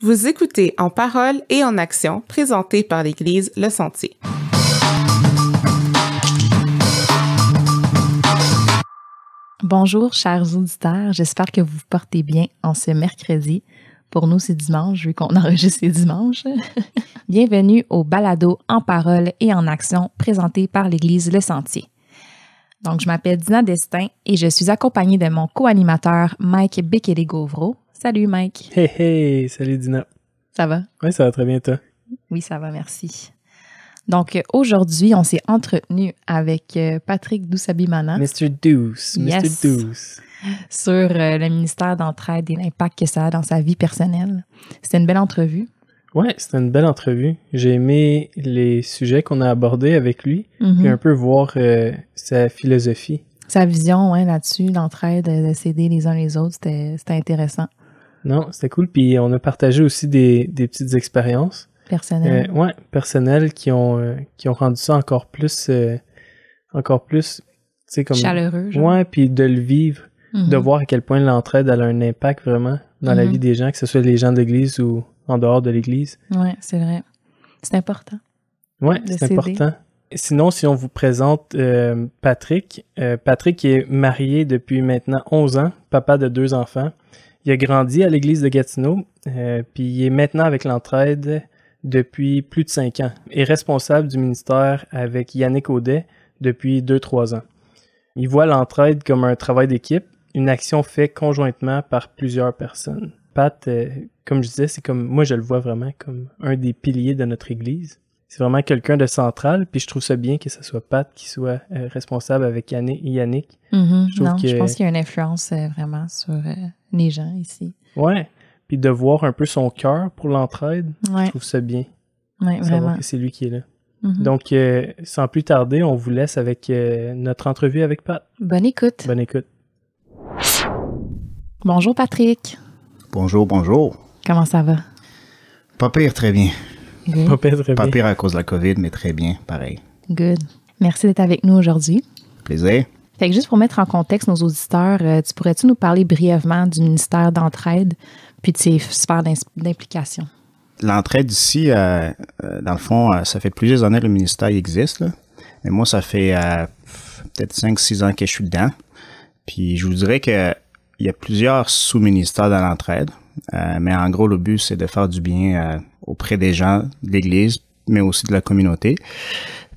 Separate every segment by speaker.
Speaker 1: Vous écoutez En parole et en action, présenté par l'Église Le Sentier.
Speaker 2: Bonjour, chers auditeurs. J'espère que vous vous portez bien en ce mercredi. Pour nous, c'est dimanche, vu qu'on enregistre les dimanches. Bienvenue au balado En parole et en action, présenté par l'Église Le Sentier. Donc, je m'appelle Dina Destin et je suis accompagnée de mon co-animateur Mike Bekele-Gauvreau. Salut Mike.
Speaker 3: Hey, hey, salut Dina.
Speaker 2: Ça va?
Speaker 3: Oui, ça va très bien, toi?
Speaker 2: Oui, ça va, merci. Donc, aujourd'hui, on s'est entretenu avec Patrick Doussabimana.
Speaker 3: Mr. Douce,
Speaker 2: Yes.
Speaker 3: Mr. Douce.
Speaker 2: Sur le ministère d'entraide et l'impact que ça a dans sa vie personnelle. C'était une belle entrevue.
Speaker 3: Ouais, c'était une belle entrevue. J'ai aimé les sujets qu'on a abordés avec lui, puis un peu voir sa philosophie.
Speaker 2: Sa vision, ouais, là-dessus, l'entraide, de s'aider les uns les autres, c'était intéressant.
Speaker 3: Non, c'était cool. Puis on a partagé aussi des petites expériences.
Speaker 2: Personnel.
Speaker 3: Ouais, personnelles qui ont rendu ça encore plus, tu sais, comme...
Speaker 2: Chaleureux, genre.
Speaker 3: Ouais, puis de le vivre, de voir à quel point l'entraide elle a un impact vraiment dans la vie des gens, que ce soit les gens de l'Église ou en dehors de l'Église.
Speaker 2: Ouais, c'est vrai. C'est important.
Speaker 3: Ouais,
Speaker 2: de
Speaker 3: c'est
Speaker 2: s'aider.
Speaker 3: important. Sinon, si on vous présente Patrick, Patrick est marié depuis maintenant 11 ans, papa de 2 enfants. Il a grandi à l'église de Gatineau, puis il est maintenant avec l'entraide depuis plus de 5 ans. Il est responsable du ministère avec Yannick Audet depuis 2-3 ans. Il voit l'entraide comme un travail d'équipe, une action faite conjointement par plusieurs personnes. Pat, comme je disais, c'est comme, moi je le vois vraiment comme un des piliers de notre église. C'est vraiment quelqu'un de central, puis je trouve ça bien que ce soit Pat qui soit responsable avec Yannick.
Speaker 2: Je pense qu'il y a une influence vraiment sur les gens ici.
Speaker 3: Ouais, puis de voir un peu son cœur pour l'entraide,
Speaker 2: Ouais.
Speaker 3: je trouve ça bien.
Speaker 2: Ouais,
Speaker 3: Savoir
Speaker 2: vraiment.
Speaker 3: que c'est lui qui est là. Donc, sans plus tarder, on vous laisse avec notre entrevue avec Pat.
Speaker 2: Bonne écoute.
Speaker 3: Bonne écoute.
Speaker 2: Bonjour Patrick.
Speaker 4: Bonjour, bonjour.
Speaker 2: Comment ça va?
Speaker 4: Pas pire, très bien.
Speaker 2: Good.
Speaker 3: Pas pire, très
Speaker 4: Pas
Speaker 3: bien.
Speaker 4: pire à cause de la COVID, mais très bien, pareil.
Speaker 2: Good. Merci d'être avec nous aujourd'hui.
Speaker 4: Plaisir.
Speaker 2: Fait que juste pour mettre en contexte nos auditeurs, tu pourrais-tu nous parler brièvement du ministère d'entraide puis de ses sphères d'implication?
Speaker 4: L'entraide ici, dans le fond, ça fait plusieurs années que le ministère existe, là. Mais moi, ça fait peut-être 5-6 ans que je suis dedans. Puis je vous dirais que il y a plusieurs sous-ministères dans l'entraide. Mais en gros, le but, c'est de faire du bien auprès des gens de l'Église, mais aussi de la communauté.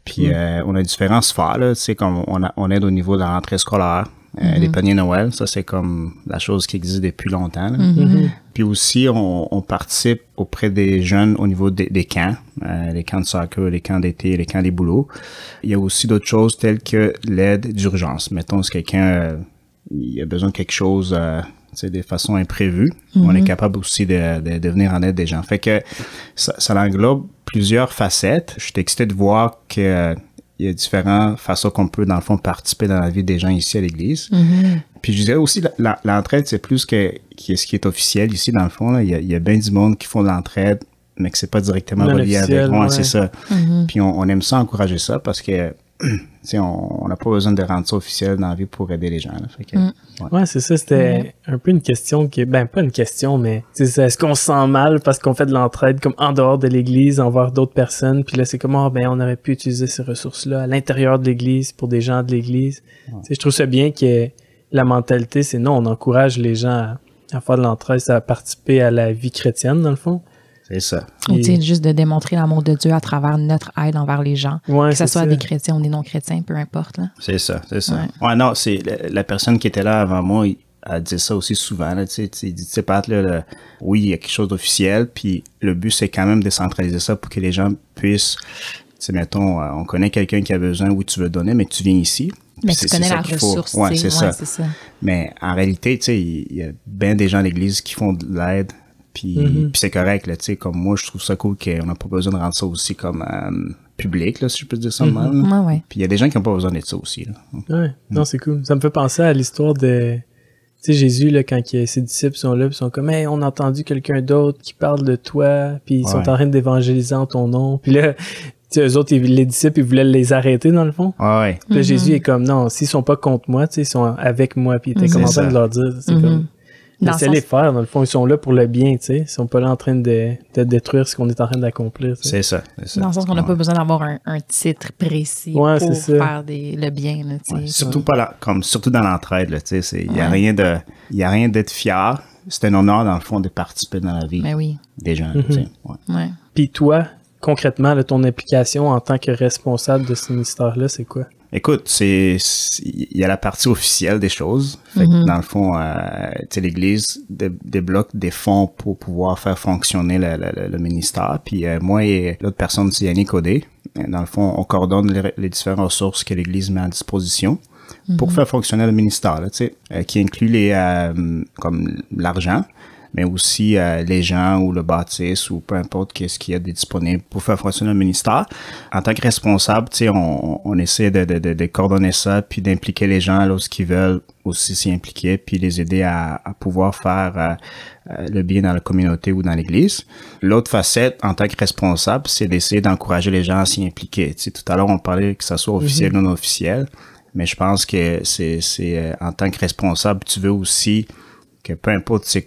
Speaker 4: Puis on a différentes sphères, là, tu sais, comme on aide au niveau de la rentrée scolaire, les paniers Noël, ça c'est comme la chose qui existe depuis longtemps. Là. Puis aussi, on participe auprès des jeunes au niveau des camps, les camps de soccer, les camps d'été, les camps des boulots. Il y a aussi d'autres choses telles que l'aide d'urgence. Mettons, si quelqu'un il a besoin de quelque chose de façon imprévue, on est capable aussi de venir en aide des gens. Fait que ça englobe plusieurs facettes. Je suis excité de voir que il y a différentes façons qu'on peut, dans le fond, participer dans la vie des gens ici à l'Église. Puis je dirais aussi, l'entraide, c'est plus que ce qui est officiel ici, dans le fond. Là. Il y a bien du monde qui font de l'entraide, mais que c'est pas directement relié avec. Ouais, c'est ça. Puis on aime ça, encourager ça, parce que on n'a pas besoin de rendre ça officiel dans la vie pour aider les gens. Là. Fait que,
Speaker 3: Ouais, c'est ça. C'était un peu une question qui est... Ben, pas une question, mais... Est-ce qu'on se sent mal parce qu'on fait de l'entraide comme en dehors de l'Église, envers d'autres personnes? Puis là, c'est comme, on aurait pu utiliser ces ressources-là à l'intérieur de l'Église, pour des gens de l'Église. Je trouve ça bien que la mentalité, c'est non, on encourage les gens à faire de l'entraide, à participer à la vie chrétienne, dans le fond.
Speaker 4: c'est ça.
Speaker 2: Ou juste de démontrer l'amour de Dieu à travers notre aide envers les gens.
Speaker 3: Ouais,
Speaker 2: que ce
Speaker 3: c'est
Speaker 2: soit
Speaker 3: ça.
Speaker 2: des chrétiens ou des non-chrétiens, peu importe. Là.
Speaker 4: C'est ça.
Speaker 2: Ouais.
Speaker 4: Ouais, non, c'est la personne qui était là avant moi, elle dit ça aussi souvent. Là, il dit, Pat, là, oui, il y a quelque chose d'officiel, puis le but, c'est quand même de centraliser ça pour que les gens puissent, mettons, on connaît quelqu'un qui a besoin, oui, tu veux donner, mais tu viens ici.
Speaker 2: Mais tu connais la ressource.
Speaker 4: Ouais, c'est ça.
Speaker 2: C'est ça.
Speaker 4: Mais en réalité, il y a bien des gens à l'église qui font de l'aide, puis c'est correct, là, comme moi, je trouve ça cool qu'on n'a pas besoin de rendre ça aussi comme public, là, si je peux dire ça de même.
Speaker 2: Ouais.
Speaker 4: Puis il y a des gens qui n'ont pas besoin de ça aussi. Là.
Speaker 3: Ouais, non, c'est cool. Ça me fait penser à l'histoire de... Tu sais, Jésus, là, quand ses disciples sont là, puis sont comme, hey, on a entendu quelqu'un d'autre qui parle de toi, puis ils sont en train d'évangéliser en ton nom. Puis là, tu sais, eux autres, les disciples, ils voulaient les arrêter, dans le fond.
Speaker 4: Ouais.
Speaker 3: Puis là, Jésus est comme, non, s'ils sont pas contre moi, tu sais, ils sont avec moi. Puis il était comme en train de leur dire, c'est comme, Laissez-les faire, dans le fond, ils sont là pour le bien, tu sais. Ils sont pas là en train de détruire ce qu'on est en train d'accomplir.
Speaker 4: C'est ça.
Speaker 2: Dans le sens qu'on n'a pas besoin d'avoir un titre précis pour faire le bien. Là,
Speaker 4: surtout surtout dans l'entraide, tu sais. Il n'y a rien d'être fier. C'est un honneur, dans le fond, de participer dans la vie des gens. Tu sais.
Speaker 3: Puis toi, concrètement, là, ton implication en tant que responsable de ce ministère-là, c'est quoi?
Speaker 4: Écoute, il y a la partie officielle des choses. Fait que dans le fond, l'Église débloque des fonds pour pouvoir faire fonctionner le ministère. Puis moi et l'autre personne, c'est Yannick Audet. Dans le fond, on coordonne les différentes ressources que l'Église met à disposition pour faire fonctionner le ministère, là, qui inclut comme l'argent, mais aussi les gens ou le bâtisse ou peu importe qu'est-ce qu'il y a de disponible pour faire fonctionner le ministère. En tant que responsable, on essaie de coordonner ça puis d'impliquer les gens lorsqu'ils veulent aussi s'y impliquer puis les aider à pouvoir faire le bien dans la communauté ou dans l'Église. L'autre facette, en tant que responsable, c'est d'essayer d'encourager les gens à s'y impliquer. Tout à l'heure, on parlait que ça soit officiel ou non officiel, mais je pense que c'est en tant que responsable, tu veux aussi que peu importe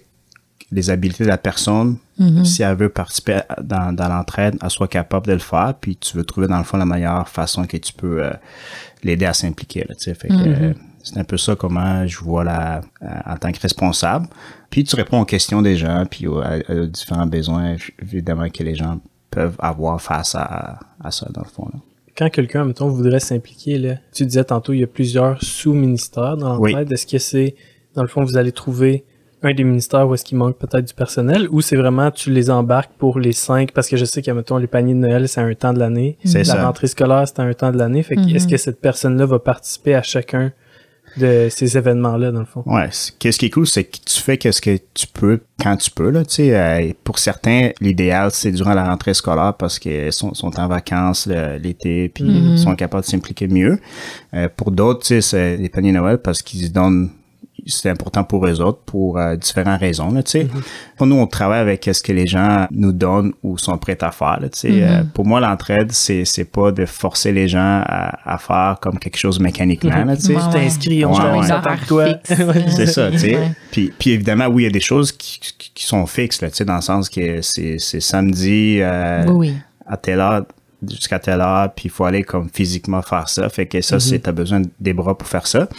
Speaker 4: les habiletés de la personne, si elle veut participer dans l'entraide, elle soit capable de le faire, puis tu veux trouver dans le fond la meilleure façon que tu peux l'aider à s'impliquer. Là, fait que, c'est un peu ça comment je vois en tant que responsable. Puis tu réponds aux questions des gens, puis aux différents besoins, évidemment, que les gens peuvent avoir face à ça, dans le fond. Là.
Speaker 3: Quand quelqu'un, mettons, voudrait s'impliquer, là, tu disais tantôt, il y a plusieurs sous-ministères dans l'entraide. Est-ce que c'est, dans le fond, vous allez trouver un des ministères où est-ce qu'il manque peut-être du personnel, ou c'est vraiment tu les embarques pour les 5, parce que je sais que, mettons, les paniers de Noël, c'est à un temps de l'année. La rentrée scolaire, c'est à un temps de l'année. Fait que est-ce que cette personne-là va participer à chacun de ces événements-là, dans le fond?
Speaker 4: Ouais. Qu'est-ce qui est cool, c'est que tu fais qu'est-ce que tu peux quand tu peux, là, tu sais. Pour certains, l'idéal, c'est durant la rentrée scolaire parce qu'ils sont en vacances l'été, puis ils sont capables de s'impliquer mieux. Pour d'autres, tu sais, c'est les paniers de Noël parce qu'ils se donnent. C'est important pour eux autres pour différentes raisons, là, tu sais. Pour nous, on travaille avec ce que les gens nous donnent ou sont prêts à faire, là, tu sais. Pour moi, l'entraide, c'est pas de forcer les gens à faire comme quelque chose mécaniquement, là, tu sais.
Speaker 3: Tu t'inscris, on s'attend de toi.
Speaker 4: C'est ça, tu sais. Puis évidemment, oui, il y a des choses qui sont fixes, là, tu sais, dans le sens que c'est samedi à telle heure jusqu'à telle heure, puis il faut aller comme physiquement faire ça. Fait que ça, t'as besoin des bras pour faire ça.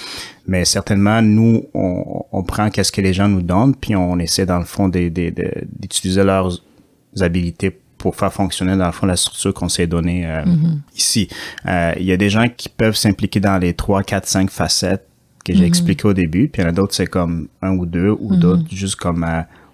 Speaker 4: Mais certainement, nous, on prend qu'est-ce que les gens nous donnent, puis on essaie, dans le fond, d'utiliser leurs habilités pour faire fonctionner, dans le fond, la structure qu'on s'est donnée ici. Il y a des gens qui peuvent s'impliquer dans les 3, 4, 5 facettes que j'ai expliquées au début, puis il y en a d'autres, c'est comme 1 ou 2, ou d'autres juste comme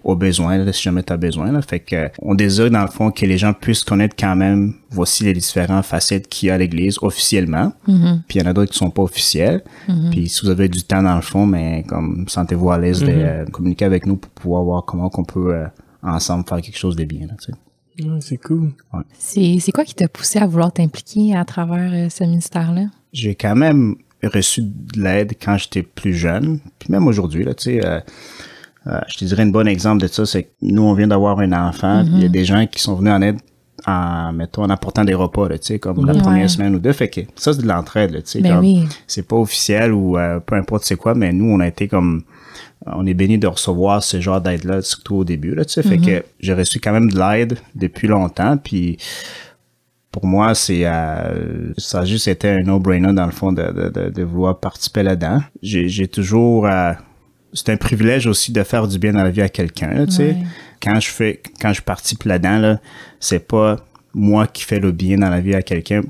Speaker 4: au besoin, là, si jamais tu as besoin. Là. Fait que on désire, dans le fond, que les gens puissent connaître quand même, voici les différentes facettes qu'il y a à l'Église officiellement. Puis il y en a d'autres qui sont pas officielles. Puis si vous avez du temps, dans le fond, mais comme sentez-vous à l'aise de communiquer avec nous pour pouvoir voir comment qu'on peut ensemble faire quelque chose de bien. Là, tu sais.
Speaker 3: C'est cool.
Speaker 4: Ouais.
Speaker 2: C'est quoi qui t'a poussé à vouloir t'impliquer à travers ce ministère-là?
Speaker 4: J'ai quand même reçu de l'aide quand j'étais plus jeune. Puis même aujourd'hui, là, tu sais... je te dirais un bon exemple de ça, c'est que nous, on vient d'avoir un enfant, il y a des gens qui sont venus en aide en apportant des repas, là, tu sais, comme la première semaine ou deux, fait que ça, c'est de l'entraide, là, tu sais, c'est pas officiel ou peu importe c'est quoi, mais nous, on a été comme, on est bénis de recevoir ce genre d'aide-là, surtout au début, là, tu sais, fait que j'ai reçu quand même de l'aide depuis longtemps, puis pour moi, ça a juste été un no-brainer, dans le fond, de vouloir participer là-dedans. J'ai toujours... c'est un privilège aussi de faire du bien dans la vie à quelqu'un, là, tu sais. Quand je participe là-dedans, là, c'est pas moi qui fais le bien dans la vie à quelqu'un,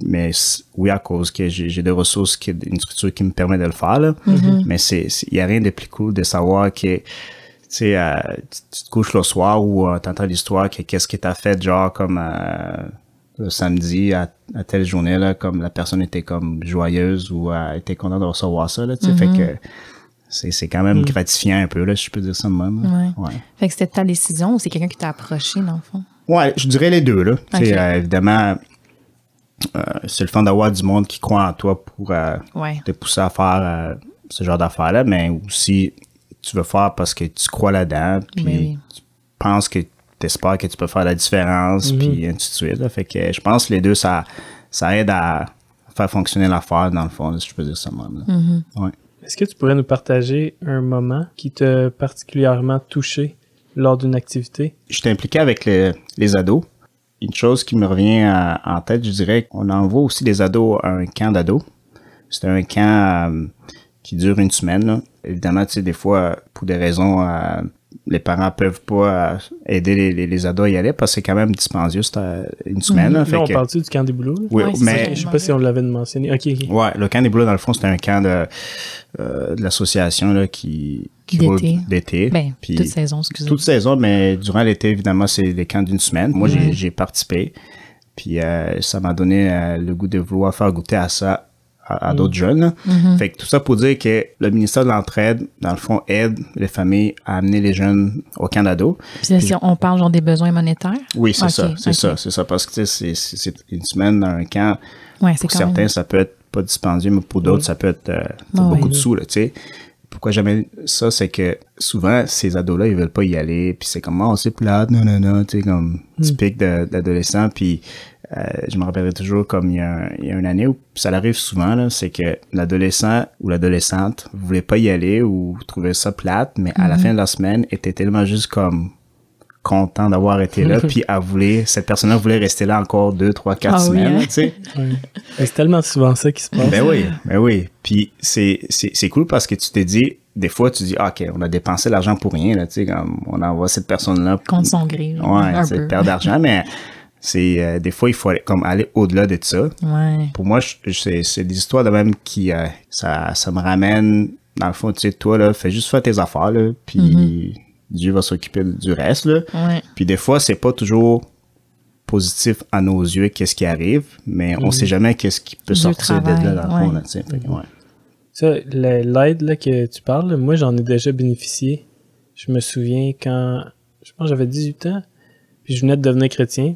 Speaker 4: mais oui, à cause que j'ai des ressources, une structure qui me permet de le faire, là. Mais il y a rien de plus cool de savoir que, tu sais, tu te couches le soir ou t'entends l'histoire que qu'est-ce que t'as fait, genre, comme, le samedi à telle journée, là, comme la personne était comme joyeuse ou était contente de recevoir ça, là, tu sais. Fait que, c'est quand même gratifiant un peu, là, si je peux dire ça de même. Ouais.
Speaker 2: Fait que c'était ta décision ou c'est quelqu'un qui t'a approché, dans le fond?
Speaker 4: Ouais, je dirais les deux, là. Okay. Évidemment, c'est le fun d'avoir du monde qui croit en toi pour te pousser à faire ce genre d'affaires-là, mais aussi, tu veux faire parce que tu crois là-dedans, puis tu penses que tu espères que tu peux faire la différence, puis ainsi de suite. Là. Fait que je pense que les deux, ça aide à faire fonctionner l'affaire, dans le fond, là, si je peux dire ça même. Ouais.
Speaker 3: Est-ce que tu pourrais nous partager un moment qui t'a particulièrement touché lors d'une activité?
Speaker 4: J'étais impliqué avec les ados. Une chose qui me revient en tête, je dirais qu'on envoie aussi des ados à un camp d'ados. C'était un camp qui dure une semaine, là. Évidemment, tu sais, des fois, pour des raisons, les parents peuvent pas aider les ados à y aller parce que c'est quand même dispendieux, c'était une semaine. Là,
Speaker 3: Là, on parle-tu du camp des boulots?
Speaker 4: Oui,
Speaker 2: Ouais,
Speaker 4: mais...
Speaker 3: Je sais pas si on l'avait mentionné. OK.
Speaker 4: Ouais, le camp des boulots, dans le fond, c'était un camp de l'association là, qui roule d'été.
Speaker 2: Ben,
Speaker 4: puis
Speaker 2: toute saison, excusez.
Speaker 4: toute saison, mais durant l'été, évidemment, c'est des camps d'une semaine. Moi, j'ai participé. Puis ça m'a donné le goût de vouloir faire goûter à ça à d'autres jeunes. Là. Fait que tout ça pour dire que le ministère de l'Entraide, dans le fond, aide les familles à amener les jeunes au camp d'ado.
Speaker 2: Puis si on parle genre des besoins monétaires?
Speaker 4: Oui, c'est ça,
Speaker 2: Ok,
Speaker 4: c'est ça. Parce que tu sais, c'est une semaine dans un camp.
Speaker 2: Ouais, c'est
Speaker 4: pour
Speaker 2: quand
Speaker 4: certains,
Speaker 2: même...
Speaker 4: ça peut être pas dispendieux, mais pour d'autres, ça peut être beaucoup de sous, là, tu sais. Pourquoi jamais ça, c'est que souvent, ces ados-là, ils veulent pas y aller, puis c'est comme, oh, c'est plate, non, tu sais, comme typique d'adolescent, puis je me rappellerai toujours comme il y a une année où ça arrive souvent, là, c'est que l'adolescent ou l'adolescente voulait pas y aller ou trouvait ça plate, mais à la fin de la semaine, était tellement juste comme content d'avoir été là, puis cette personne-là voulait rester là encore 2, 3, 4 semaines,
Speaker 2: hein?
Speaker 4: tu sais.
Speaker 3: Ouais. C'est tellement souvent ça qui se passe.
Speaker 4: Ben oui. Puis c'est cool parce que tu t'es dit, des fois, tu dis, OK, on a dépensé l'argent pour rien, là, tu sais, comme on envoie cette personne-là.
Speaker 2: Contre son gré.
Speaker 4: Ouais, c'est perdre d'argent, mais c'est, des fois, il faut aller au-delà de ça.
Speaker 2: Ouais.
Speaker 4: Pour moi, c'est des histoires de même qui, ça me ramène, dans le fond, tu sais, toi, là, fais juste faire tes affaires, là, puis Dieu va s'occuper du reste, là.
Speaker 2: Ouais.
Speaker 4: Puis des fois, c'est pas toujours positif à nos yeux, qu'est-ce qui arrive, mais on sait jamais qu'est-ce qui peut sortir de là, dans le fond, là, tu sais. Fait que, ouais.
Speaker 3: Ça, l'aide là, que tu parles, moi, j'en ai déjà bénéficié. Je me souviens quand, je pense que j'avais 18 ans, puis je venais de devenir chrétien.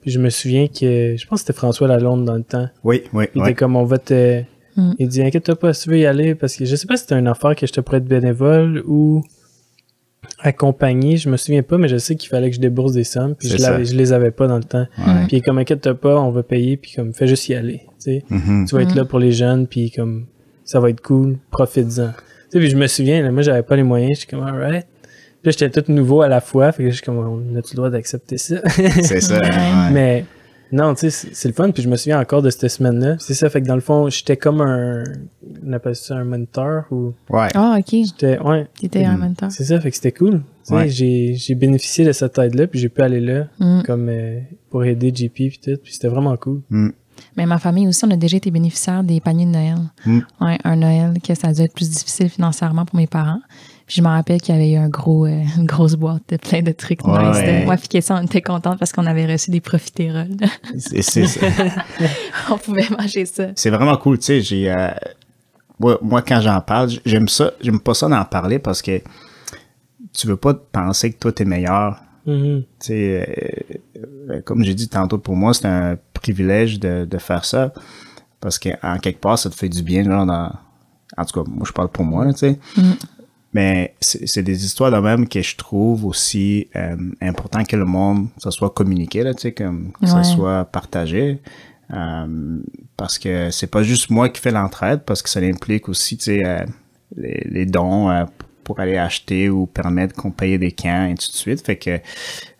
Speaker 3: Puis je me souviens que, je pense que c'était François Lalonde dans le temps.
Speaker 4: Oui.
Speaker 3: Il était comme, on va te... Il dit, inquiète-toi pas si tu veux y aller, parce que je sais pas si c'était une affaire que je te pourrais être bénévole ou accompagné, je me souviens pas, mais je sais qu'il fallait que je débourse des sommes, puis je les avais pas dans le temps.
Speaker 4: Ouais.
Speaker 3: Puis comme, inquiète-toi pas, on va payer, puis comme, fais juste y aller, tu sais. Tu vas être là pour les jeunes, puis comme, ça va être cool, profites-en. Tu sais, puis je me souviens, là, moi, j'avais pas les moyens, j'étais comme, alright. Puis là, j'étais tout nouveau à la fois, fait que j'étais comme, on a-tu le droit d'accepter ça?
Speaker 4: C'est ça, ouais.
Speaker 3: Mais, non, tu sais, c'est le fun, puis je me souviens encore de cette semaine-là. C'est ça, fait que dans le fond, j'étais comme on appelle ça un moniteur, ou...
Speaker 4: Ouais.
Speaker 2: Ah, OK.
Speaker 3: Ouais.
Speaker 2: T'étais en même temps.
Speaker 3: C'est ça, fait que c'était cool. Tu sais, j'ai bénéficié de cette aide-là, puis j'ai pu aller là, comme, pour aider JP, puis tout, puis c'était vraiment cool.
Speaker 2: Mais ma famille aussi, on a déjà été bénéficiaires des paniers de Noël. Ouais, un Noël que ça a dû être plus difficile financièrement pour mes parents. Puis je me rappelle qu'il y avait eu une grosse boîte de plein de trucs nice. Moi, puis ça, on était contente parce qu'on avait reçu des profiteroles.
Speaker 4: C'est ça.
Speaker 2: On pouvait manger ça.
Speaker 4: C'est vraiment cool, tu sais, moi, quand j'en parle, j'aime pas ça d'en parler parce que tu veux pas penser que toi, t'es meilleur. Tu sais, comme j'ai dit tantôt, pour moi, c'est un privilège de faire ça parce qu'en quelque part, ça te fait du bien, genre, en tout cas, moi, je parle pour moi, là, tu sais. Mais c'est des histoires de même que je trouve aussi important que le monde, ça soit communiqué, là, tu sais, que ça soit partagé. Parce que c'est pas juste moi qui fais l'entraide, parce que ça implique aussi, tu sais, les dons pour aller acheter ou permettre qu'on paye des camps, et ainsi de suite. Fait que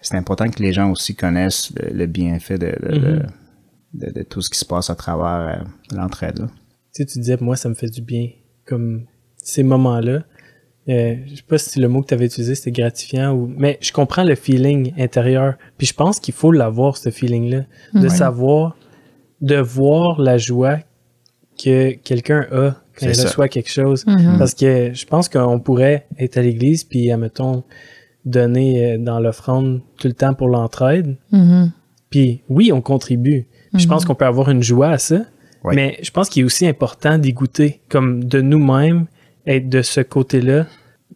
Speaker 4: c'est important que les gens aussi connaissent le bienfait de tout ce qui se passe à travers l'entraide, là.
Speaker 3: Tu sais, tu disais, moi, ça me fait du bien, comme ces moments-là. Je sais pas si le mot que tu avais utilisé, c'était gratifiant ou... Mais je comprends le feeling intérieur. Puis je pense qu'il faut l'avoir, ce feeling-là. De savoir, de voir la joie que quelqu'un a quand il reçoit quelque chose. Parce que je pense qu'on pourrait être à l'église puis, admettons, donner dans l'offrande tout le temps pour l'entraide. Puis oui, on contribue. Puis je pense qu'on peut avoir une joie à ça. Mais je pense qu'il est aussi important d'y goûter, comme de nous-mêmes, être de ce côté-là,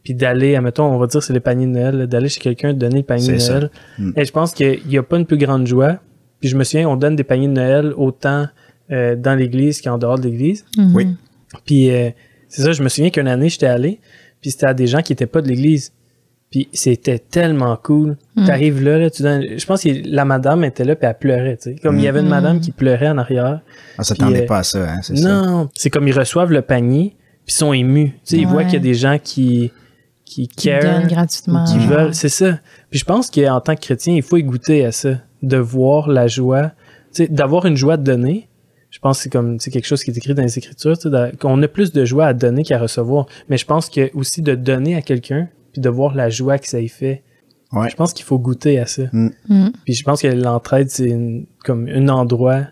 Speaker 3: puis d'aller, admettons, on va dire c'est le panier de Noël, d'aller chez quelqu'un, de donner le panier de Noël. Et je pense qu'il n'y a pas une plus grande joie. Puis je me souviens, on donne des paniers de Noël autant dans l'église qu'en dehors de l'église.
Speaker 4: Oui.
Speaker 3: Puis c'est ça, je me souviens qu'une année, j'étais allé, puis c'était à des gens qui n'étaient pas de l'église. Puis c'était tellement cool. T'arrives là, tu donnes... Je pense que la madame était là, puis elle pleurait, tu sais. Comme il y avait une madame qui pleurait en arrière.
Speaker 4: On s'attendait pas à ça, hein, c'est ça.
Speaker 3: Non, c'est comme ils reçoivent le panier, puis sont émus. Tu sais, ils voient qu'il y a des gens qui care,
Speaker 2: donnent gratuitement.
Speaker 3: qui veulent, c'est ça. Puis je pense qu'en tant que chrétien, il faut y goûter à ça, de voir la joie, tu sais, d'avoir une joie de donner. Je pense que c'est quelque chose qui est écrit dans les Écritures, tu sais, qu'on a plus de joie à donner qu'à recevoir. Mais je pense que aussi de donner à quelqu'un, puis de voir la joie que ça y fait.
Speaker 4: Ouais.
Speaker 3: Je pense qu'il faut goûter à ça.
Speaker 2: Mm.
Speaker 3: Puis je pense que l'entraide, c'est comme un endroit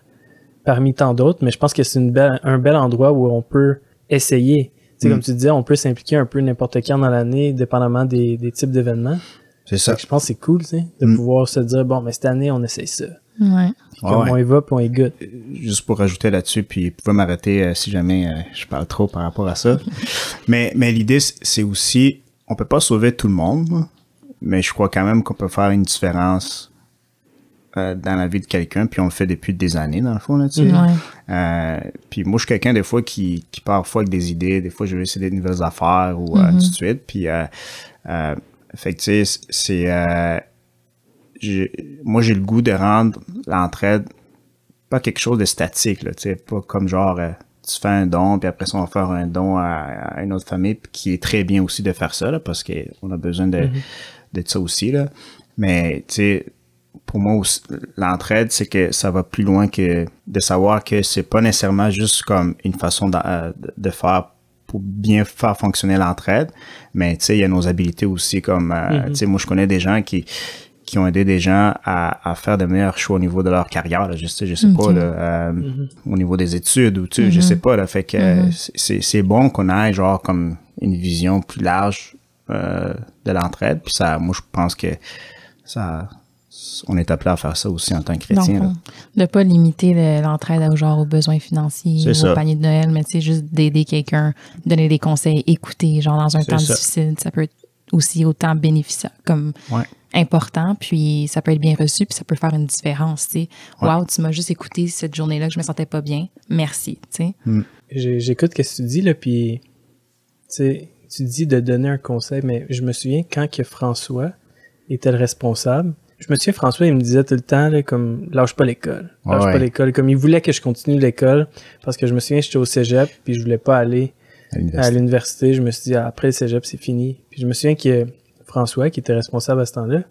Speaker 3: parmi tant d'autres, mais je pense que c'est un bel endroit où on peut essayer. Tu sais, comme tu disais, on peut s'impliquer un peu n'importe quand dans l'année, dépendamment des types d'événements.
Speaker 4: C'est ça.
Speaker 3: Fait que je pense que c'est cool, tu sais, de pouvoir se dire, bon, mais cette année, on essaye ça.
Speaker 2: Ouais.
Speaker 3: Puis comme on y va, puis on y goûte.
Speaker 4: Juste pour rajouter là-dessus, puis vous pouvez m'arrêter si jamais je parle trop par rapport à ça. mais l'idée, c'est aussi, on peut pas sauver tout le monde, mais je crois quand même qu'on peut faire une différence dans la vie de quelqu'un, puis on le fait depuis des années, dans le fond, là, tu sais.
Speaker 2: Ouais.
Speaker 4: Puis moi, je suis quelqu'un, des fois, qui part parfois avec des idées, des fois, je vais essayer des nouvelles affaires, ou tout de suite, puis fait que, tu sais, c'est... moi, j'ai le goût de rendre l'entraide pas quelque chose de statique, là, tu sais, pas comme genre... tu fais un don, puis après ça, on va faire un don à une autre famille, qui est très bien aussi de faire ça, là, parce qu'on a besoin de ça aussi, là. Mais, tu sais, pour moi, l'entraide, c'est que ça va plus loin que de savoir que c'est pas nécessairement juste comme une façon de faire pour bien faire fonctionner l'entraide, mais, tu sais, il y a nos habiletés aussi, comme, tu sais, moi, je connais des gens qui ont aidé des gens à faire de meilleurs choix au niveau de leur carrière, là, je sais pas, là, au niveau des études, ou tu sais, je sais pas, là, fait que c'est bon qu'on ait genre comme une vision plus large de l'entraide, puis ça, moi je pense que ça, on est appelé à faire ça aussi en tant que chrétien.
Speaker 2: Donc, de pas limiter l'entraide aux besoins financiers, au panier de Noël, mais tu sais, juste d'aider quelqu'un, donner des conseils, écouter, genre dans un temps difficile, ça peut être aussi autant bénéficiaire comme important, puis ça peut être bien reçu, puis ça peut faire une différence, tu sais. Wow, tu m'as juste écouté cette journée-là que je me sentais pas bien. Merci, tu sais.
Speaker 3: J'écoute ce que tu dis, là, puis tu sais, tu dis de donner un conseil, mais je me souviens quand que François était le responsable, je me souviens, François, il me disait tout le temps, là, comme, lâche pas l'école. Lâche pas l'école. Comme il voulait que je continue l'école, parce que je me souviens, j'étais au cégep, puis je voulais pas aller à l'université. Je me suis dit, après le cégep, c'est fini. Puis je me souviens que François, qui était responsable à ce temps-là,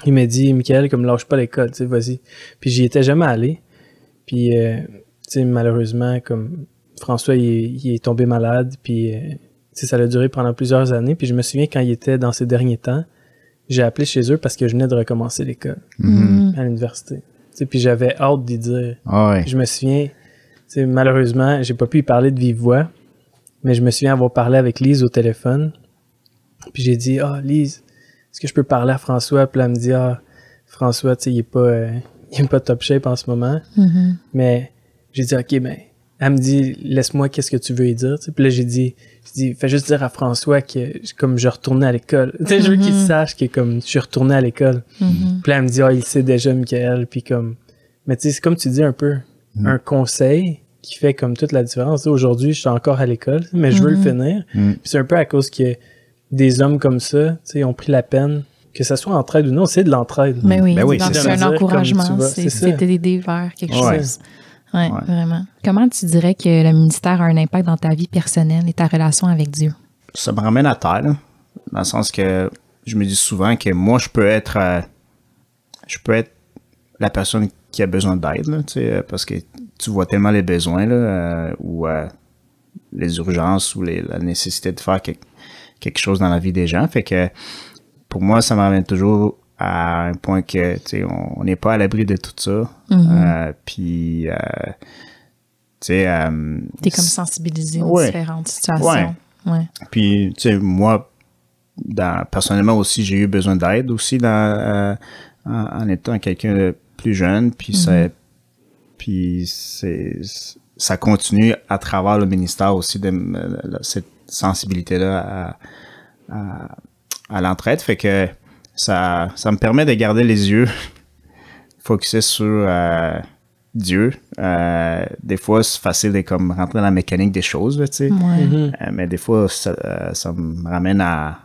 Speaker 3: il m'a dit, Michael, comme, lâche pas l'école, tu sais, vas-y. Puis j'y étais jamais allé. Puis, tu sais, malheureusement, comme, François, il est tombé malade, puis, tu sais, ça a duré pendant plusieurs années. Puis je me souviens, quand il était dans ses derniers temps, j'ai appelé chez eux parce que je venais de recommencer l'école à l'université. Tu sais, puis j'avais hâte d'y dire. Je me souviens, tu sais, malheureusement, j'ai pas pu y parler de vive voix, mais je me souviens avoir parlé avec Lise au téléphone. Puis j'ai dit, Lise, est-ce que je peux parler à François? Puis elle me dit, François, tu sais, il est pas top shape en ce moment. Mais j'ai dit, OK, ben, elle me dit, laisse-moi, qu'est-ce que tu veux y dire? Puis là, j'ai dit, fais juste dire à François que, comme, je retournais à l'école. Tu sais, je veux qu'il sache que, comme, je suis retourné à l'école. Puis là, elle me dit, il sait déjà, Michael. Puis comme, mais tu sais, c'est comme tu dis un peu, un conseil qui fait comme toute la différence. Aujourd'hui, je suis encore à l'école, mais je veux le finir. Puis c'est un peu à cause que des hommes comme ça, tu sais, ont pris la peine, que ça soit entraide ou non, c'est de l'entraide.
Speaker 2: Mais oui,
Speaker 3: c'est
Speaker 2: un encouragement, c'est t'aider vers quelque chose. Ouais, vraiment. Comment tu dirais que le ministère a un impact dans ta vie personnelle et ta relation avec Dieu?
Speaker 4: Ça me ramène à terre, là, dans le sens que je me dis souvent que moi, je peux être la personne qui a besoin d'aide, là, tu sais, parce que tu vois tellement les besoins, là, ou les urgences ou la nécessité de faire quelque chose dans la vie des gens. Fait que pour moi, ça me ramène toujours à un point que, tu sais, on n'est pas à l'abri de tout ça. Puis, tu sais...
Speaker 2: t'es comme sensibilisé aux différentes situations.
Speaker 4: Puis, tu sais, moi, personnellement aussi, j'ai eu besoin d'aide aussi en étant quelqu'un de plus jeune. Puis, ça continue à travers le ministère aussi, cette sensibilité-là à l'entraide. Fait que ça me permet de garder les yeux focusés sur Dieu. Des fois, c'est facile de comme rentrer dans la mécanique des choses, là, tu sais. Mais des fois, ça me ramène à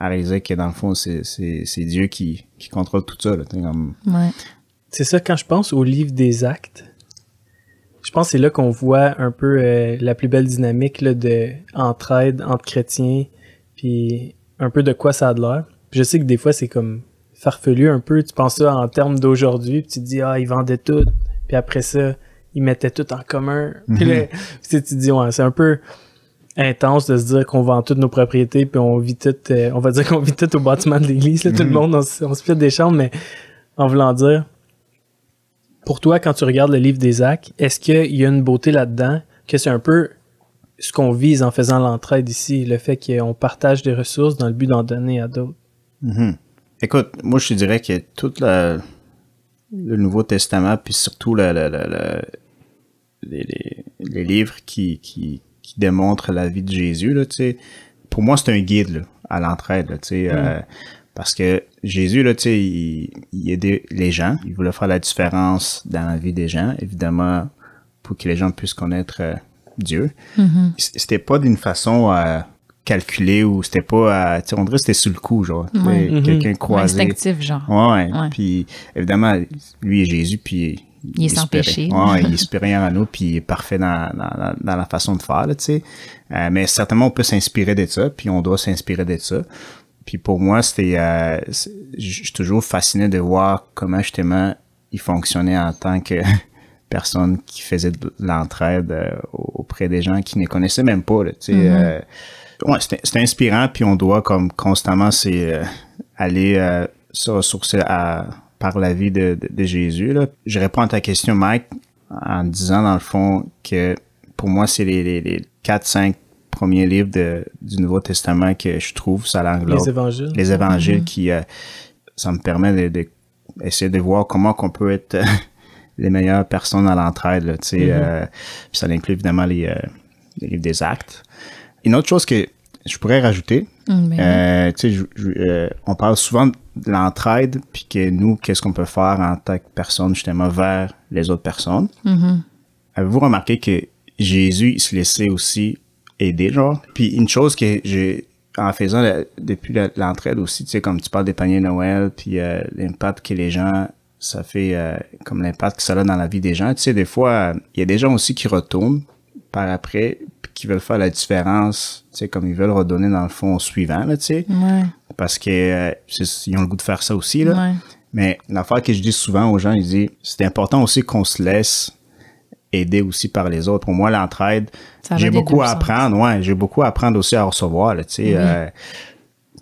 Speaker 4: réaliser que dans le fond, c'est Dieu qui contrôle tout ça, là, comme...
Speaker 3: C'est ça, quand je pense au livre des Actes, Je pense que c'est là qu'on voit un peu la plus belle dynamique là, de entraide entre chrétiens, puis un peu de quoi ça a de l'air. Puis je sais que des fois, c'est comme farfelu un peu. Tu penses ça en termes d'aujourd'hui, puis tu te dis, ils vendaient tout. Puis après ça, ils mettaient tout en commun. Puis là, tu te dis, ouais, c'est un peu intense de se dire qu'on vend toutes nos propriétés, puis on vit tout, on va dire qu'on vit tout au bâtiment de l'église. Là, tout le monde, on se fait des chambres, mais en voulant dire, pour toi, quand tu regardes le livre des Actes, est-ce qu'il y a une beauté là-dedans, que c'est un peu ce qu'on vise en faisant l'entraide ici, le fait qu'on partage des ressources dans le but d'en donner à d'autres?
Speaker 4: Écoute, moi je te dirais que tout le Nouveau Testament, puis surtout les livres qui démontrent la vie de Jésus, là, tu sais, pour moi c'est un guide là, à l'entraide, là, tu sais, parce que Jésus, là, tu sais, il aidait les gens, il voulait faire la différence dans la vie des gens, évidemment, pour que les gens puissent connaître Dieu. C'était pas d'une façon calculée ou c'était pas, tu sais, on dirait que c'était sur le coup, genre, quelqu'un croisé.
Speaker 2: Instinctif, genre.
Speaker 4: Ouais. Puis évidemment, lui est Jésus, puis
Speaker 2: il est sans péché.
Speaker 4: Ouais, il est supérieur à nous, puis il est parfait dans la façon de faire, là, tu sais. Mais certainement, on peut s'inspirer de ça, puis on doit s'inspirer de ça. Puis pour moi, je suis toujours fasciné de voir comment justement il fonctionnait en tant que personne qui faisait de l'entraide auprès des gens qui ne connaissaient même pas, là, tu sais. Ouais, c'était inspirant, puis on doit comme constamment aller se ressourcer par la vie de Jésus, là. Je réponds à ta question, Mike, en disant dans le fond que pour moi, c'est les 4-5 premiers livres du Nouveau Testament que je trouve, ça l'englobe. Les évangiles qui, ça me permet de essayer de voir comment qu'on peut être les meilleures personnes à l'entraide, là, tu sais. Puis ça inclut évidemment les livres des Actes. Une autre chose que je pourrais rajouter, tu sais, on parle souvent de l'entraide, puis que nous, qu'est-ce qu'on peut faire en tant que personne, justement, vers les autres personnes. Avez-vous remarqué que Jésus, il se laissait aussi aider, genre? Puis une chose que j'ai, en faisant depuis l'entraide aussi, tu sais, comme tu parles des paniers Noël, puis l'impact que les gens, ça fait, comme l'impact que ça a dans la vie des gens. Tu sais, des fois, il y a des gens aussi qui retournent par après, puis qui veulent faire la différence, tu sais, comme ils veulent redonner dans le fond au suivant, là, tu sais. Parce que ils ont le goût de faire ça aussi, là. Mais l'affaire que je dis souvent aux gens, ils disent, c'est important aussi qu'on se laisse aider aussi par les autres. Pour moi, l'entraide, j'ai beaucoup à apprendre, j'ai beaucoup à apprendre aussi à recevoir, là, tu sais.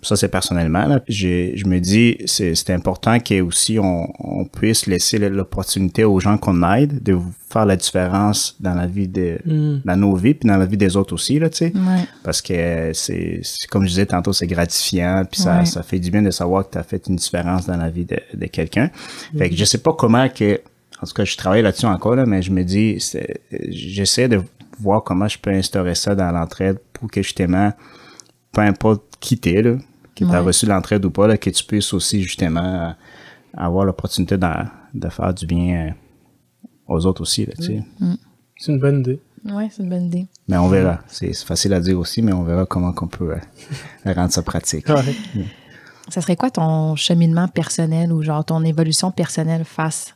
Speaker 4: Ça, c'est personnellement, là. Je me dis, c'est important qu'aussi on puisse laisser l'opportunité aux gens qu'on aide de faire la différence dans la vie dans nos vies, puis dans la vie des autres aussi, là, tu sais. Parce que c'est comme je disais tantôt, c'est gratifiant, puis ça fait du bien de savoir que tu as fait une différence dans la vie de quelqu'un. Fait que je sais pas comment en tout cas, je travaille là-dessus encore, là, mais je me dis, j'essaie de voir comment je peux instaurer ça dans l'entraide pour que justement, peu importe qui t'es, là, que tu as reçu l'entraide ou pas, là, que tu puisses aussi justement avoir l'opportunité de faire du bien aux autres aussi, là, tu sais.
Speaker 3: C'est une bonne idée.
Speaker 2: Oui, c'est une bonne idée.
Speaker 4: Mais on verra. C'est facile à dire aussi, mais on verra comment qu'on peut rendre ça pratique.
Speaker 2: Ça serait quoi ton cheminement personnel ou genre ton évolution personnelle face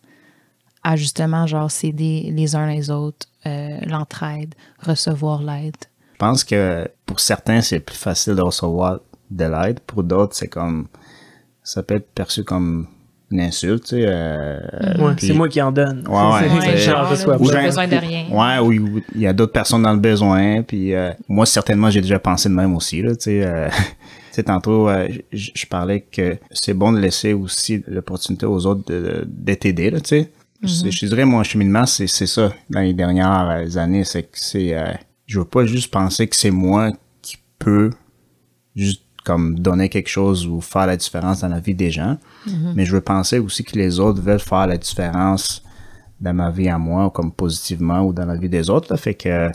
Speaker 2: à justement genre s'aider les uns les autres, l'entraide, recevoir l'aide?
Speaker 4: Je pense que pour certains, c'est plus facile de recevoir de l'aide. Pour d'autres, c'est comme, ça peut être perçu comme une insulte, tu sais.
Speaker 3: Puis, c'est moi qui en donne.
Speaker 2: Genre, j'ai besoin de rien.
Speaker 4: Ou il y a d'autres personnes dans le besoin. Puis moi, certainement, j'ai déjà pensé de même aussi, là, tu sais. Tu sais, tantôt, je parlais que c'est bon de laisser aussi l'opportunité aux autres d'être aidés, là, tu sais. Je dirais, mon cheminement, c'est ça, dans les dernières années, c'est que je veux pas juste penser que c'est moi qui peux juste comme donner quelque chose ou faire la différence dans la vie des gens, mais je veux penser aussi que les autres veulent faire la différence dans ma vie à moi, comme positivement, ou dans la vie des autres, là. Fait que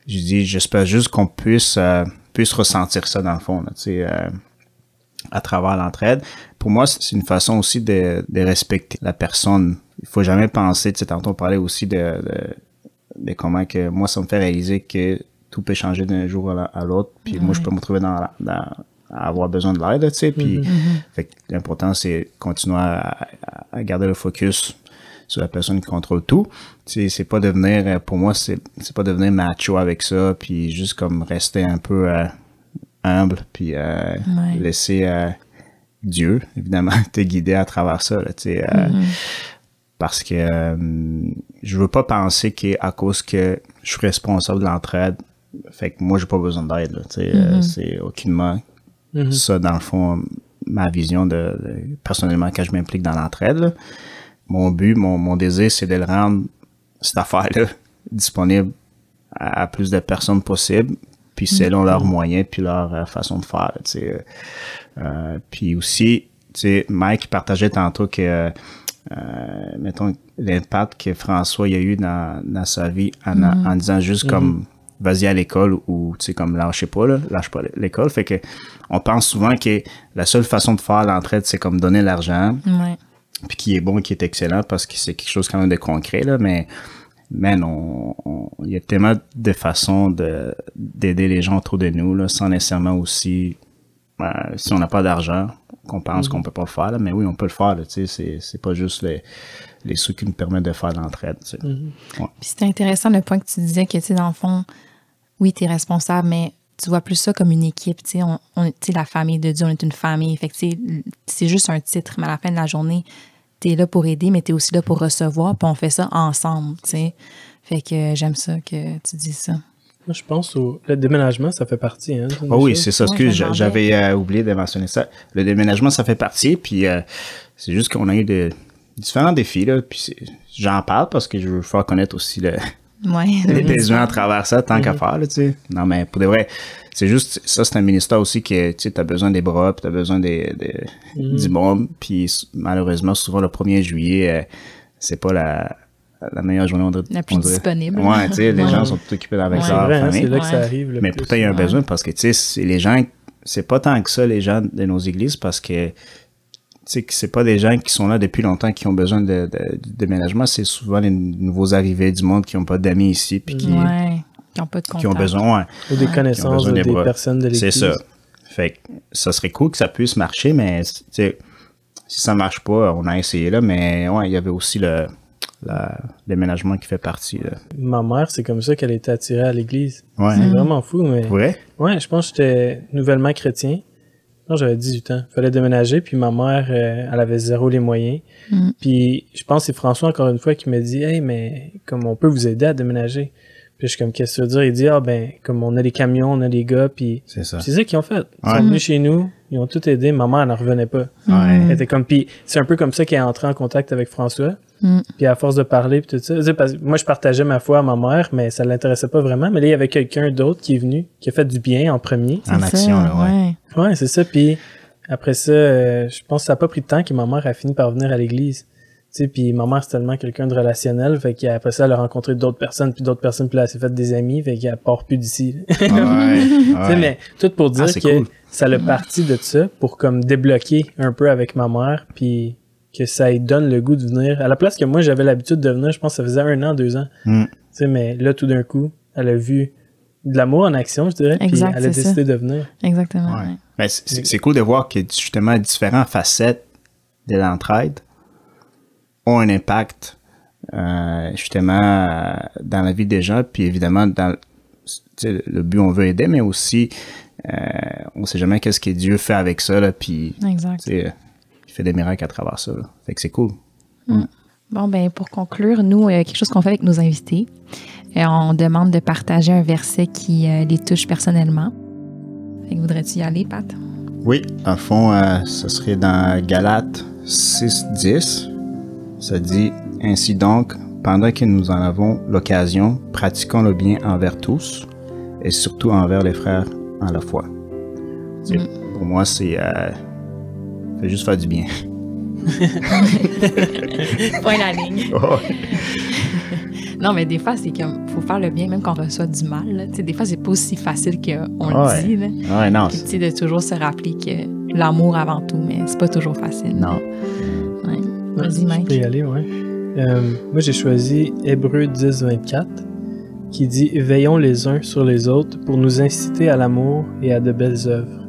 Speaker 4: je dis, j'espère juste qu'on puisse ressentir ça dans le fond, là, tu sais, à travers l'entraide. Pour moi, c'est une façon aussi de respecter la personne. Il faut jamais penser, tu sais, tantôt on parlait aussi de comment que moi, ça me fait réaliser que tout peut changer d'un jour à l'autre, puis moi, je peux me trouver à avoir besoin de l'aide, tu sais, puis fait que l'important, c'est continuer à garder le focus sur la personne qui contrôle tout. Tu sais, c'est pas devenir, pour moi, c'est pas devenir macho avec ça, puis juste comme rester un peu humble, puis laisser Dieu, évidemment, te guider à travers ça, là, tu sais, parce que je veux pas penser qu'à cause que je suis responsable de l'entraide, fait que moi, j'ai pas besoin d'aide, là, tu sais, c'est aucunement ça, dans le fond, ma vision de personnellement, quand je m'implique dans l'entraide, là. Mon but, mon désir, c'est de le rendre, cette affaire-là, disponible à plus de personnes possible, puis selon leurs moyens, puis leur façon de faire, tu sais. Puis aussi, tu sais, Mike partageait tantôt que, mettons, l'impact que François il a eu dans sa vie en disant juste comme vas-y à l'école ou tu sais comme lâche pas l'école. Fait que on pense souvent que la seule façon de faire l'entraide, c'est comme donner l'argent.
Speaker 2: Ouais.
Speaker 4: Puis qui est bon, qui est excellent parce que c'est quelque chose quand même de concret, là, mais man, il y a tellement de façons d'aider les gens autour de nous, là, sans nécessairement aussi, si on n'a pas d'argent, qu'on pense qu'on peut pas le faire, là, mais oui, on peut le faire, là, tu sais, c'est pas juste les sous qui nous permettent de faire l'entraide, tu sais. Ouais.
Speaker 2: Puis c'est intéressant le point que tu disais que, tu sais, dans le fond, oui, tu es responsable, mais tu vois plus ça comme une équipe, tu sais, tu sais, la famille de Dieu, on est une famille, fait que, tu sais, c'est juste un titre, mais à la fin de la journée, t'es là pour aider, mais t'es aussi là pour recevoir, puis on fait ça ensemble, tu sais. Fait que j'aime ça que tu dis ça.
Speaker 3: Moi, je pense le déménagement, ça fait partie, hein.
Speaker 4: Oh oui, c'est ça.
Speaker 2: Ouais,
Speaker 4: Excuse, j'avais oublié de mentionner ça. Le déménagement, ça fait partie, puis c'est juste qu'on a eu différents défis, là, puis j'en parle parce que je veux faire connaître aussi les besoins à travers ça, tant qu'à faire, là, tu sais. Non, mais pour de vrai, c'est juste, ça, c'est un ministère aussi que, tu sais, t'as besoin des bras, puis t'as besoin du monde, puis malheureusement, souvent, le 1er juillet, c'est pas la meilleure journée, on dirait.
Speaker 2: La plus disponible.
Speaker 4: Ouais, tu sais, les gens sont tout occupés avec leur famille.
Speaker 3: C'est là que ça arrive.
Speaker 4: Mais pourtant, il y a un besoin parce que, tu sais, les gens, c'est pas tant que ça, les gens de nos églises, parce que, tu sais, que c'est pas des gens qui sont là depuis longtemps qui ont besoin du déménagement, c'est souvent les nouveaux arrivés du monde qui ont pas d'amis ici, puis qui
Speaker 2: ont pas de contact.
Speaker 4: Qui ont besoin,
Speaker 3: ou des connaissances des personnes de l'église.
Speaker 4: C'est ça. Fait que ça serait cool que ça puisse marcher, mais, tu sais, si ça marche pas, on a essayé là, mais ouais, il y avait aussi le déménagement qui fait partie. Là.
Speaker 3: Ma mère, c'est comme ça qu'elle a été attirée à l'église.
Speaker 4: Ouais.
Speaker 3: C'est vraiment fou, mais...
Speaker 4: Ouais?
Speaker 3: Ouais, je pense que j'étais nouvellement chrétien. Non, j'avais 18 ans. Il fallait déménager, puis ma mère, elle avait zéro les moyens. Puis je pense que c'est François, encore une fois, qui m'a dit « Hey, mais comme on peut vous aider à déménager? » Puis je suis comme, qu'est-ce que ça veut dire? Il dit, comme on a les camions, on a les gars, puis c'est ça qu'ils ont fait. Ils sont venus chez nous, ils ont tout aidé. Ma mère, elle n'en revenait pas. Elle était comme, puis c'est un peu comme ça qu'elle est entrée en contact avec François. Puis à force de parler, puis tout ça. Parce que moi, je partageais ma foi à ma mère, mais ça l'intéressait pas vraiment. Mais là, il y avait quelqu'un d'autre qui est venu, qui a fait du bien en premier.
Speaker 4: En action, là, ouais.
Speaker 3: Ouais, c'est ça. Puis après ça, je pense que ça n'a pas pris de temps que ma mère a fini par venir à l'église. Tu sais, puis ma mère, c'est tellement quelqu'un de relationnel, fait qu'après ça, elle a rencontré d'autres personnes, puis là, elle s'est fait des amis, fait qu'elle part plus d'ici. Tu sais, mais tout pour dire que cool. Ça l'a parti de ça pour comme débloquer un peu avec ma mère, puis que ça lui donne le goût de venir. À la place que moi, j'avais l'habitude de venir, je pense que ça faisait 1 an, 2 ans. Tu sais, mais là, tout d'un coup, elle a vu de l'amour en action, je dirais, puis elle a décidé de venir.
Speaker 2: Exactement.
Speaker 4: Ouais. Mais c'est cool de voir que justement, différentes facettes de l'entraide ont un impact justement dans la vie des gens, puis évidemment dans le but on veut aider, mais aussi on sait jamais qu'est-ce que Dieu fait avec ça là, puis il fait des miracles à travers ça là. Fait que c'est cool.
Speaker 2: Bon, ben pour conclure, nous quelque chose qu'on fait avec nos invités, on demande de partager un verset qui les touche personnellement. Fait que voudrais-tu y aller, Pat?
Speaker 4: Oui, dans le fond ce serait dans Galates 6:10. Ça dit « Ainsi donc, pendant que nous en avons l'occasion, pratiquons le bien envers tous et surtout envers les frères en la foi. » Pour moi, c'est juste faire du bien.
Speaker 2: Point la ligne.
Speaker 4: Oh.
Speaker 2: Non, mais des fois, c'est comme, faut faire le bien même quand on reçoit du mal. Des fois, c'est pas aussi facile qu'on le dit. Là.
Speaker 4: Ouais, non.
Speaker 2: Puis, de toujours se rappeler que l'amour avant tout, mais c'est pas toujours facile.
Speaker 4: Non.
Speaker 2: Ouais. Vas-y, Mike.
Speaker 3: Je peux y aller, ouais. Moi, j'ai choisi Hébreux 10:24 qui dit « Veillons les uns sur les autres pour nous inciter à l'amour et à de belles œuvres. »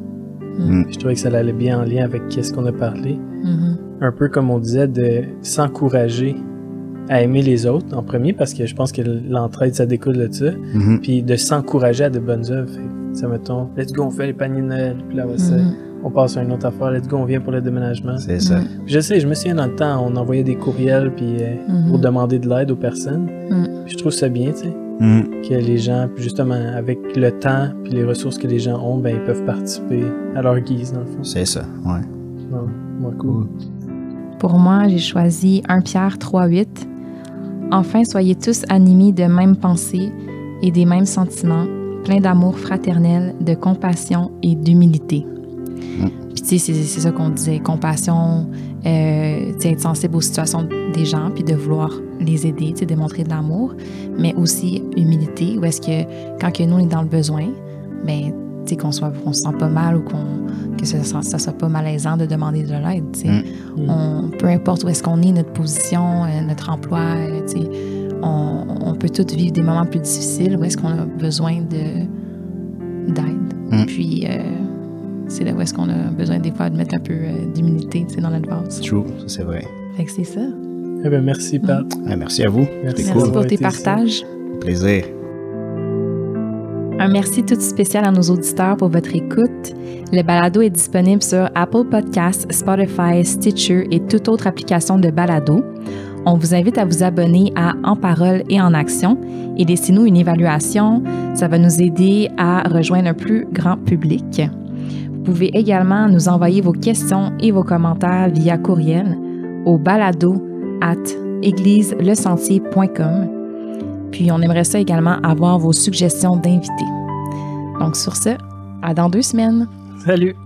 Speaker 3: Je trouvais que ça allait bien en lien avec ce qu'on a parlé. Un peu comme on disait, de s'encourager à aimer les autres en premier, parce que je pense que l'entraide, ça découle de ça. Puis de s'encourager à de bonnes œuvres. Ça, mettons, let's go, on fait les paniers de Noël. Puis là, on passe à une autre affaire. Let's go, on vient pour le déménagement.
Speaker 4: C'est ça.
Speaker 3: Je sais, je me souviens dans le temps, on envoyait des courriels puis pour demander de l'aide aux personnes. Puis je trouve ça bien, tu sais, que les gens, justement, avec le temps puis les ressources que les gens ont, ben ils peuvent participer à leur guise, dans le fond.
Speaker 4: C'est ça, ouais.
Speaker 3: Non, moi, cool.
Speaker 2: Pour moi, j'ai choisi 1 Pierre 3,8. Enfin, soyez tous animés de mêmes pensées et des mêmes sentiments, pleins d'amour fraternel, de compassion et d'humilité. Puis tu sais, c'est ça qu'on disait, compassion, être sensible aux situations des gens, puis de vouloir les aider, tu sais, démontrer de l'amour, mais aussi humilité, où est-ce que quand que nous on est dans le besoin, ben tu sais, qu'on se sent pas mal ou que ça soit pas malaisant de demander de l'aide, tu sais. Peu importe où est-ce qu'on est, notre position, notre emploi, tu sais, on peut tous vivre des moments plus difficiles où est-ce qu'on a besoin d'aide. Puis c'est là où est-ce qu'on a besoin des fois de mettre un peu d'humilité, tu sais, dans notre vase.
Speaker 4: True, ça c'est vrai.
Speaker 2: Fait que c'est ça.
Speaker 3: Eh ben, merci, Pat.
Speaker 4: Merci à vous.
Speaker 3: Merci
Speaker 2: Pour tes partages.
Speaker 4: Plaisir.
Speaker 2: Un merci tout spécial à nos auditeurs pour votre écoute. Le balado est disponible sur Apple Podcasts, Spotify, Stitcher et toute autre application de balado. On vous invite à vous abonner à En Parole et en Action et laissez-nous une évaluation. Ça va nous aider à rejoindre un plus grand public. Vous pouvez également nous envoyer vos questions et vos commentaires via courriel au balado@égliselesentier.com. Puis, on aimerait ça également avoir vos suggestions d'invités. Donc, sur ce, à dans 2 semaines.
Speaker 3: Salut!